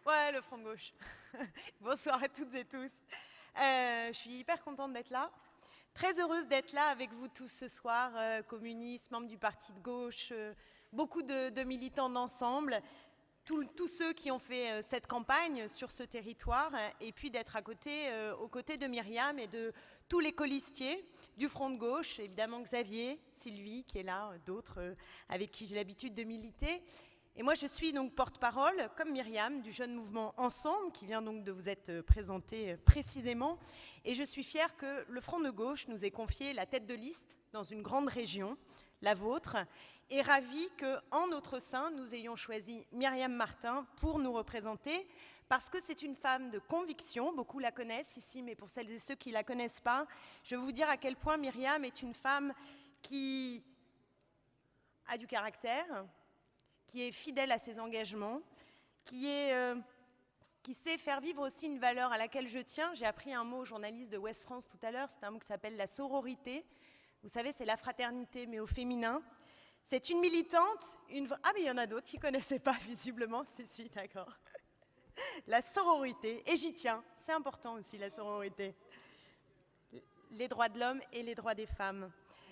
Ouais, le front de gauche. Bonsoir à toutes et tous. Je suis hyper contente d'être là. Très heureuse d'être là avec vous tous ce soir, communistes, membres du parti de gauche, beaucoup de militants d'ensemble, tous ceux qui ont fait cette campagne sur ce territoire, et puis d'être aux côtés de Myriam et de tous les colistiers du front de gauche, évidemment Xavier, Sylvie qui est là, d'autres avec qui j'ai l'habitude de militer. Et moi, je suis donc porte-parole, comme Myriam, du jeune mouvement Ensemble, qui vient donc de vous être présenté précisément. Et je suis fière que le Front de gauche nous ait confié la tête de liste dans une grande région, la vôtre, et ravie qu'en notre sein, nous ayons choisi Myriam Martin pour nous représenter, parce que c'est une femme de conviction, beaucoup la connaissent ici, mais pour celles et ceux qui ne la connaissent pas, je vais vous dire à quel point Myriam est une femme qui a du caractère, qui est fidèle à ses engagements, qui sait faire vivre aussi une valeur à laquelle je tiens. J'ai appris un mot aux journalistes de Ouest France tout à l'heure, c'est un mot qui s'appelle la sororité. Vous savez, c'est la fraternité, mais au féminin. C'est une militante, Ah, mais il y en a d'autres qui ne connaissaient pas, visiblement. Si, d'accord. La sororité, et j'y tiens, c'est important aussi, la sororité. Les droits de l'homme et les droits des femmes.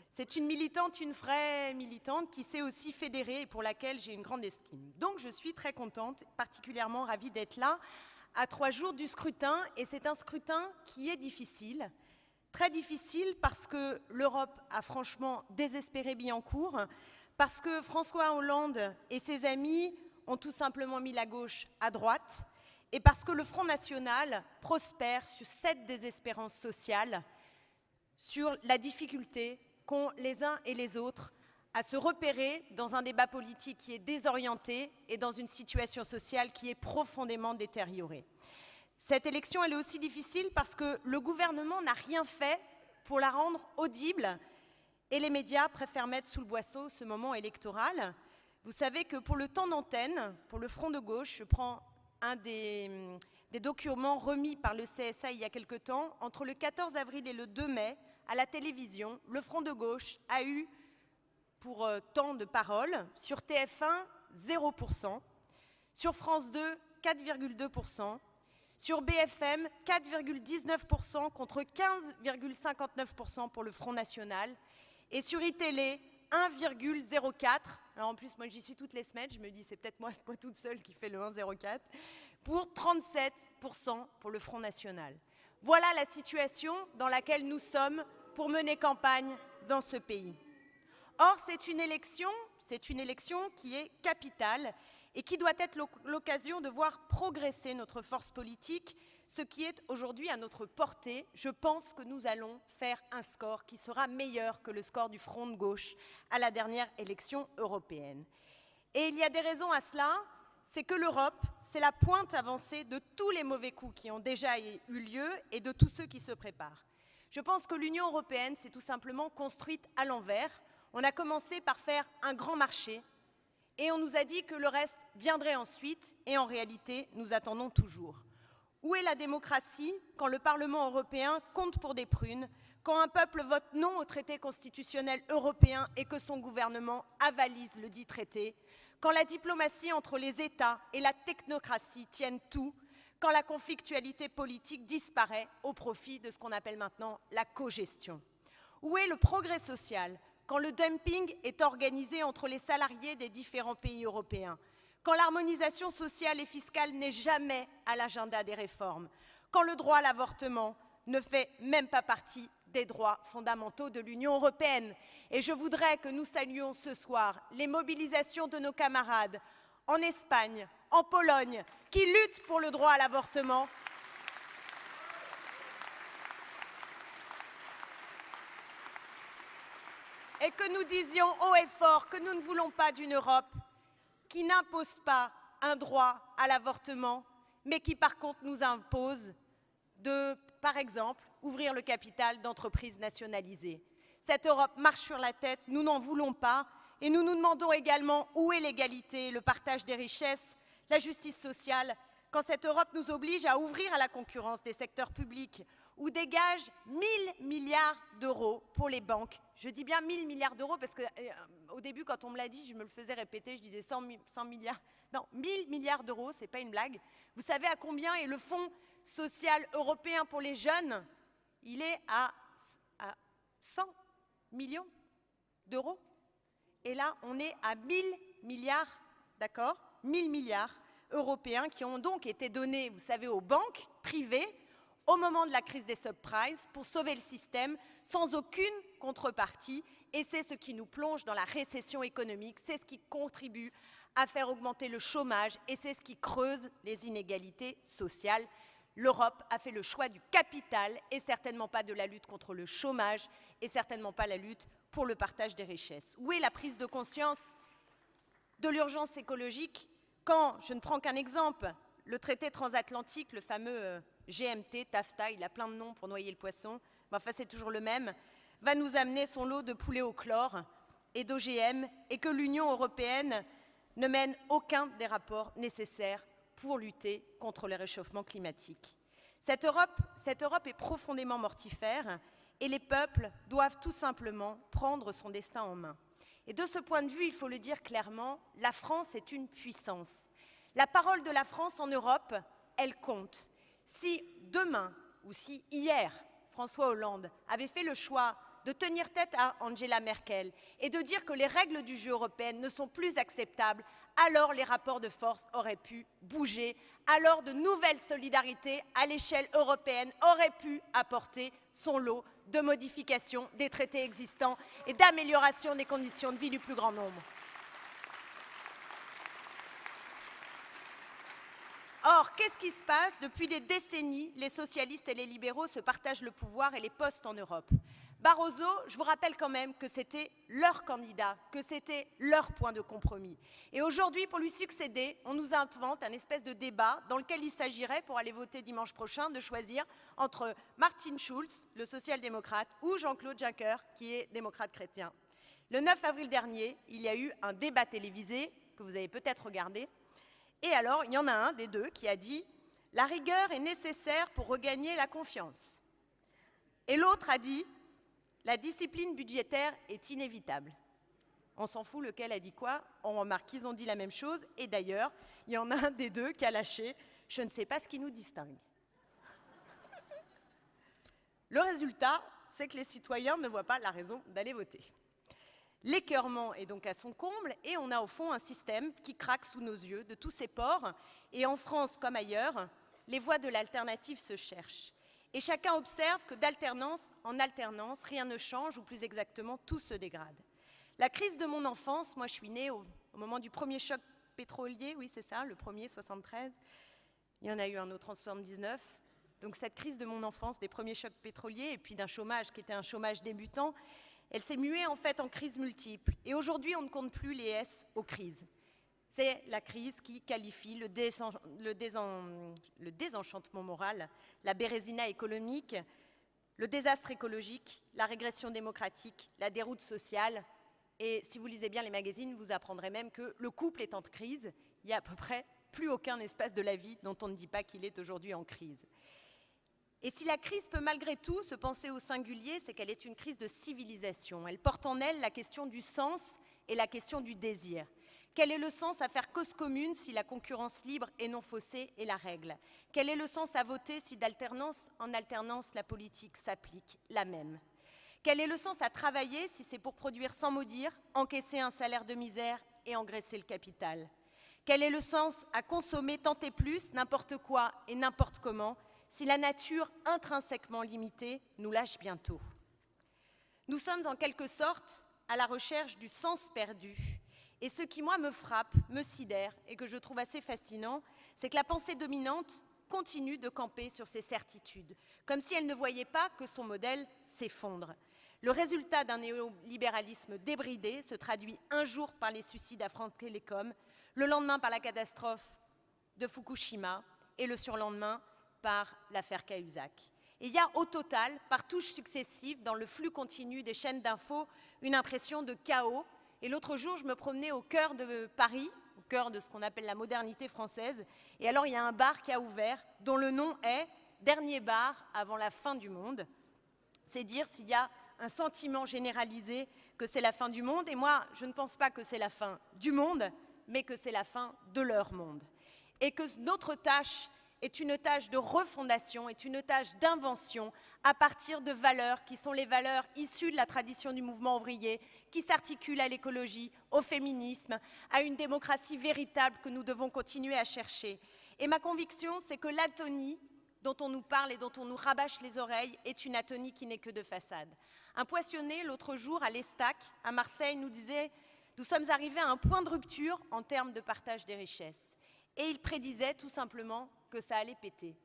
C'est une militante, une vraie militante qui sait aussi fédérer et pour laquelle j'ai une grande estime. Donc je suis très contente, particulièrement ravie d'être là à 3 jours du scrutin. Et c'est un scrutin qui est difficile, très difficile parce que l'Europe a franchement désespéré Billancourt, parce que François Hollande et ses amis ont tout simplement mis la gauche à droite et parce que le Front National prospère sur cette désespérance sociale, sur la difficulté qu'ont les uns et les autres à se repérer dans un débat politique qui est désorienté et dans une situation sociale qui est profondément détériorée. Cette élection, elle est aussi difficile parce que le gouvernement n'a rien fait pour la rendre audible et les médias préfèrent mettre sous le boisseau ce moment électoral. Vous savez que pour le temps d'antenne, pour le Front de gauche, je prends un des documents remis par le CSA il y a quelque temps, entre le 14 avril et le 2 mai, à la télévision, le Front de gauche a eu, pour temps de parole, sur TF1, 0%, sur France 2, 4,2%, sur BFM, 4,19% contre 15,59% pour le Front National, et sur iTélé, 1,04%. Alors en plus, moi j'y suis toutes les semaines, je me dis c'est peut-être moi toute seule qui fait le 1,04%, pour 37% pour le Front National. Voilà la situation dans laquelle nous sommes pour mener campagne dans ce pays. Or, c'est une élection qui est capitale et qui doit être l'occasion de voir progresser notre force politique, ce qui est aujourd'hui à notre portée. Je pense que nous allons faire un score qui sera meilleur que le score du Front de gauche à la dernière élection européenne. Et il y a des raisons à cela. C'est que l'Europe, c'est la pointe avancée de tous les mauvais coups qui ont déjà eu lieu et de tous ceux qui se préparent. Je pense que l'Union européenne s'est tout simplement construite à l'envers. On a commencé par faire un grand marché et on nous a dit que le reste viendrait ensuite et en réalité, nous attendons toujours. Où est la démocratie quand le Parlement européen compte pour des prunes, quand un peuple vote non au traité constitutionnel européen et que son gouvernement avalise le dit traité, quand la diplomatie entre les États et la technocratie tiennent tout, quand la conflictualité politique disparaît au profit de ce qu'on appelle maintenant la cogestion? Où est le progrès social quand le dumping est organisé entre les salariés des différents pays européens, quand l'harmonisation sociale et fiscale n'est jamais à l'agenda des réformes, quand le droit à l'avortement ne fait même pas partie des droits fondamentaux de l'Union européenne? Et je voudrais que nous saluions ce soir les mobilisations de nos camarades en Espagne, en Pologne, qui luttent pour le droit à l'avortement. Et que nous disions haut et fort que nous ne voulons pas d'une Europe qui n'impose pas un droit à l'avortement, mais qui par contre nous impose de, par exemple, ouvrir le capital d'entreprises nationalisées. Cette Europe marche sur la tête, nous n'en voulons pas, et nous nous demandons également où est l'égalité, le partage des richesses, la justice sociale, quand cette Europe nous oblige à ouvrir à la concurrence des secteurs publics, ou dégage 1 000 milliards d'euros pour les banques. Je dis bien 1 000 milliards d'euros parce au début, quand on me l'a dit, je me le faisais répéter, je disais 100 milliards, non, 1000 milliards d'euros, c'est pas une blague. Vous savez à combien est le Fonds social européen pour les jeunes? Il est à 100 millions d'euros. Et là, on est à 1000 milliards, d'accord? 1000 milliards européens qui ont donc été donnés, vous savez, aux banques privées au moment de la crise des subprimes pour sauver le système sans aucune contrepartie. Et c'est ce qui nous plonge dans la récession économique, c'est ce qui contribue à faire augmenter le chômage et c'est ce qui creuse les inégalités sociales. L'Europe a fait le choix du capital et certainement pas de la lutte contre le chômage et certainement pas la lutte pour le partage des richesses. Où est la prise de conscience de l'urgence écologique quand, je ne prends qu'un exemple, le traité transatlantique, le fameux GMT, TAFTA, il a plein de noms pour noyer le poisson, mais enfin c'est toujours le même, va nous amener son lot de poulet au chlore et d'OGM et que l'Union européenne ne mène aucun des rapports nécessaires pour lutter contre le réchauffement climatique. Cette Europe est profondément mortifère et les peuples doivent tout simplement prendre son destin en main. Et de ce point de vue, il faut le dire clairement, la France est une puissance. La parole de la France en Europe, elle compte. Si demain, ou si hier, François Hollande avait fait le choix de tenir tête à Angela Merkel et de dire que les règles du jeu européennes ne sont plus acceptables, alors les rapports de force auraient pu bouger, alors de nouvelles solidarités à l'échelle européenne auraient pu apporter son lot de modifications des traités existants et d'amélioration des conditions de vie du plus grand nombre. Or, qu'est-ce qui se passe? Depuis des décennies, les socialistes et les libéraux se partagent le pouvoir et les postes en Europe. Barroso, je vous rappelle quand même que c'était leur candidat, que c'était leur point de compromis. Et aujourd'hui, pour lui succéder, on nous invente un espèce de débat dans lequel il s'agirait, pour aller voter dimanche prochain, de choisir entre Martin Schulz, le social-démocrate, ou Jean-Claude Juncker, qui est démocrate chrétien. Le 9 avril dernier, il y a eu un débat télévisé, que vous avez peut-être regardé, et alors, il y en a un des deux qui a dit « La rigueur est nécessaire pour regagner la confiance ». Et l'autre a dit « La discipline budgétaire est inévitable ». On s'en fout lequel a dit quoi, on remarque qu'ils ont dit la même chose, et d'ailleurs, il y en a un des deux qui a lâché « Je ne sais pas ce qui nous distingue ». Le résultat, c'est que les citoyens ne voient pas la raison d'aller voter. L'écœurement est donc à son comble et on a au fond un système qui craque sous nos yeux de tous ses pores. Et en France comme ailleurs, les voies de l'alternative se cherchent. Et chacun observe que d'alternance en alternance, rien ne change, ou plus exactement, tout se dégrade. La crise de mon enfance, moi je suis née au moment du premier choc pétrolier, oui c'est ça, le premier, 73. Il y en a eu un autre en 79. Donc cette crise de mon enfance, des premiers chocs pétroliers et puis d'un chômage qui était un chômage débutant, elle s'est muée en fait en crises multiples. Et aujourd'hui, on ne compte plus les S aux crises. C'est la crise qui qualifie le désenchantement moral, la bérésina économique, le désastre écologique, la régression démocratique, la déroute sociale. Et si vous lisez bien les magazines, vous apprendrez même que le couple est en crise. Il n'y a à peu près plus aucun espace de la vie dont on ne dit pas qu'il est aujourd'hui en crise. Et si la crise peut malgré tout se penser au singulier, c'est qu'elle est une crise de civilisation. Elle porte en elle la question du sens et la question du désir. Quel est le sens à faire cause commune si la concurrence libre et non faussée est la règle? Quel est le sens à voter si d'alternance en alternance la politique s'applique la même? Quel est le sens à travailler si c'est pour produire sans maudire, encaisser un salaire de misère et engraisser le capital? Quel est le sens à consommer tant et plus, n'importe quoi et n'importe comment, si la nature intrinsèquement limitée nous lâche bientôt? Nous sommes en quelque sorte à la recherche du sens perdu. Et ce qui, moi, me frappe, me sidère et que je trouve assez fascinant, c'est que la pensée dominante continue de camper sur ses certitudes, comme si elle ne voyait pas que son modèle s'effondre. Le résultat d'un néolibéralisme débridé se traduit un jour par les suicides à France Télécom, le lendemain par la catastrophe de Fukushima et le surlendemain par l'affaire Cahuzac. Et il y a au total, par touches successives, dans le flux continu des chaînes d'infos, une impression de chaos. Et l'autre jour, je me promenais au cœur de Paris, au cœur de ce qu'on appelle la modernité française, et alors il y a un bar qui a ouvert, dont le nom est « Dernier bar avant la fin du monde ». C'est dire s'il y a un sentiment généralisé que c'est la fin du monde. Et moi, je ne pense pas que c'est la fin du monde, mais que c'est la fin de leur monde. Et que notre tâche est une tâche de refondation, est une tâche d'invention à partir de valeurs qui sont les valeurs issues de la tradition du mouvement ouvrier, qui s'articulent à l'écologie, au féminisme, à une démocratie véritable que nous devons continuer à chercher. Et ma conviction, c'est que l'atonie dont on nous parle et dont on nous rabâche les oreilles est une atonie qui n'est que de façade. Un poissonnier, l'autre jour, à l'Estac, à Marseille, nous disait « Nous sommes arrivés à un point de rupture en termes de partage des richesses ». Et il prédisait tout simplement que ça allait péter.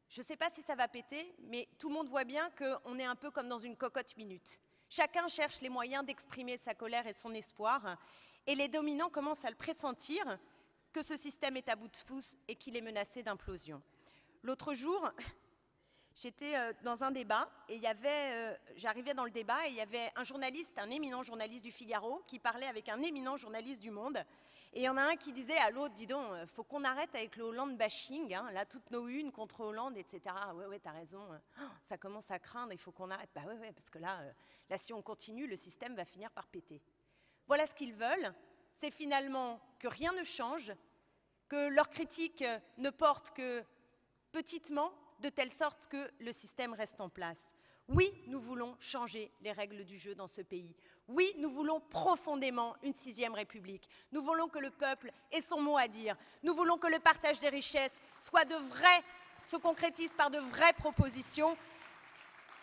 Je ne sais pas si ça va péter, mais tout le monde voit bien qu'on est un peu comme dans une cocotte minute. Chacun cherche les moyens d'exprimer sa colère et son espoir, et les dominants commencent à le pressentir que ce système est à bout de souffle et qu'il est menacé d'implosion. L'autre jour, j'étais dans un débat, et j'arrivais dans le débat, et il y avait un journaliste, un éminent journaliste du Figaro, qui parlait avec un éminent journaliste du Monde. Et il y en a un qui disait à l'autre, dis donc, faut qu'on arrête avec le Hollande bashing, hein, là, toutes nos unes contre Hollande, etc. Ouais, t'as raison, ça commence à craindre, il faut qu'on arrête. Bah ouais, parce que là, si on continue, le système va finir par péter. Voilà ce qu'ils veulent, c'est finalement que rien ne change, que leurs critiques ne portent que petitement, de telle sorte que le système reste en place. Oui, nous voulons changer les règles du jeu dans ce pays. Oui, nous voulons profondément une 6e République. Nous voulons que le peuple ait son mot à dire. Nous voulons que le partage des richesses se concrétise par de vraies propositions.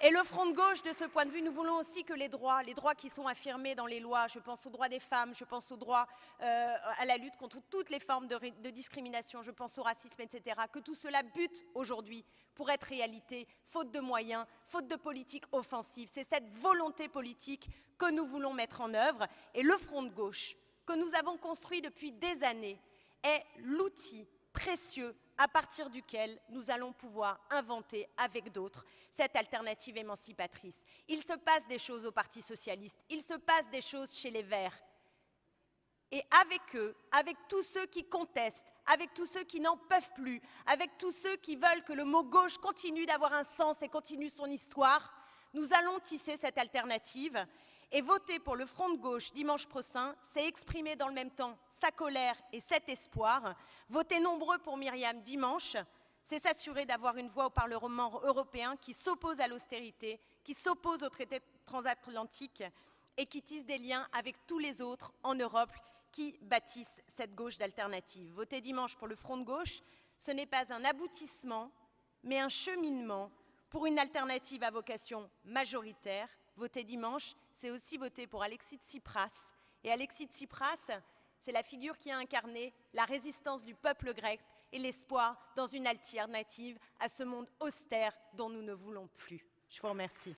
Et le front de gauche, de ce point de vue, nous voulons aussi que les droits qui sont affirmés dans les lois, je pense aux droits des femmes, je pense aux droits à la lutte contre toutes les formes de discrimination, je pense au racisme, etc., que tout cela bute aujourd'hui pour être réalité, faute de moyens, faute de politique offensive. C'est cette volonté politique que nous voulons mettre en œuvre. Et le front de gauche, que nous avons construit depuis des années, est l'outil précieux à partir duquel nous allons pouvoir inventer avec d'autres cette alternative émancipatrice. Il se passe des choses au Parti socialiste, il se passe des choses chez les Verts. Et avec eux, avec tous ceux qui contestent, avec tous ceux qui n'en peuvent plus, avec tous ceux qui veulent que le mot gauche continue d'avoir un sens et continue son histoire, nous allons tisser cette alternative. Et voter pour le front de gauche dimanche prochain, c'est exprimer dans le même temps sa colère et cet espoir. Voter nombreux pour Myriam dimanche, c'est s'assurer d'avoir une voix au Parlement européen qui s'oppose à l'austérité, qui s'oppose au traité transatlantique et qui tisse des liens avec tous les autres en Europe qui bâtissent cette gauche d'alternative. Voter dimanche pour le front de gauche, ce n'est pas un aboutissement, mais un cheminement pour une alternative à vocation majoritaire. Voter dimanche, c'est aussi voter pour Alexis Tsipras. Et Alexis Tsipras, c'est la figure qui a incarné la résistance du peuple grec et l'espoir dans une alternative à ce monde austère dont nous ne voulons plus. Je vous remercie.